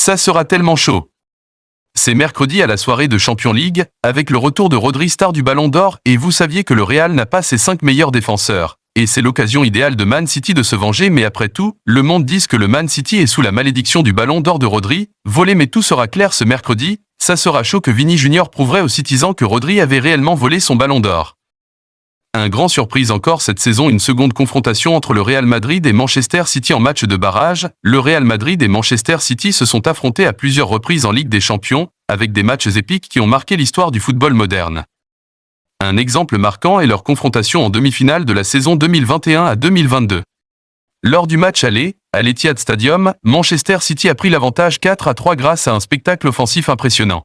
Ça sera tellement chaud. C'est mercredi à la soirée de Champions League, avec le retour de Rodri, star du Ballon d'Or, et vous saviez que le Real n'a pas ses 5 meilleurs défenseurs. Et c'est l'occasion idéale de Man City de se venger, mais après tout, le monde dit que le Man City est sous la malédiction du Ballon d'Or de Rodri, volé, mais tout sera clair ce mercredi. Ça sera chaud que Vini Junior prouverait aux Citizens que Rodri avait réellement volé son Ballon d'Or. Un grand surprise encore cette saison, une seconde confrontation entre le Real Madrid et Manchester City en match de barrage. Le Real Madrid et Manchester City se sont affrontés à plusieurs reprises en Ligue des Champions, avec des matchs épiques qui ont marqué l'histoire du football moderne. Un exemple marquant est leur confrontation en demi-finale de la saison 2021 à 2022. Lors du match aller, à l'Etihad Stadium, Manchester City a pris l'avantage 4-3 grâce à un spectacle offensif impressionnant.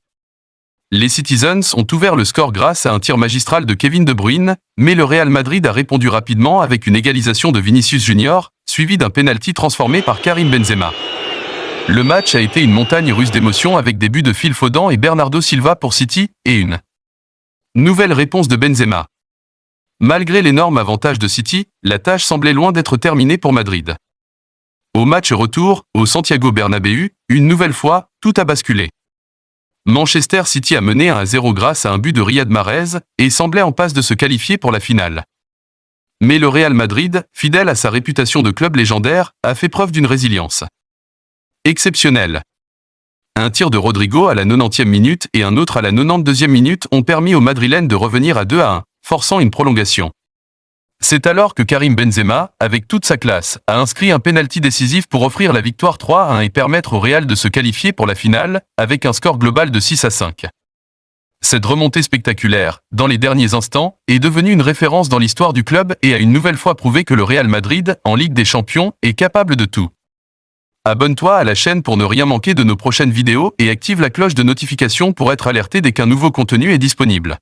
Les Citizens ont ouvert le score grâce à un tir magistral de Kevin De Bruyne, mais le Real Madrid a répondu rapidement avec une égalisation de Vinicius Junior, suivi d'un penalty transformé par Karim Benzema. Le match a été une montagne russe d'émotions avec des buts de Phil Foden et Bernardo Silva pour City, et une nouvelle réponse de Benzema. Malgré l'énorme avantage de City, la tâche semblait loin d'être terminée pour Madrid. Au match retour, au Santiago Bernabéu, une nouvelle fois, tout a basculé. Manchester City a mené 1-0 grâce à un but de Riyad Mahrez et semblait en passe de se qualifier pour la finale. Mais le Real Madrid, fidèle à sa réputation de club légendaire, a fait preuve d'une résilience exceptionnelle. Un tir de Rodrigo à la 90e minute et un autre à la 92e minute ont permis aux Madrilènes de revenir à 2-1, forçant une prolongation. C'est alors que Karim Benzema, avec toute sa classe, a inscrit un pénalty décisif pour offrir la victoire 3-1 et permettre au Real de se qualifier pour la finale, avec un score global de 6-5. Cette remontée spectaculaire, dans les derniers instants, est devenue une référence dans l'histoire du club et a une nouvelle fois prouvé que le Real Madrid, en Ligue des Champions, est capable de tout. Abonne-toi à la chaîne pour ne rien manquer de nos prochaines vidéos et active la cloche de notification pour être alerté dès qu'un nouveau contenu est disponible.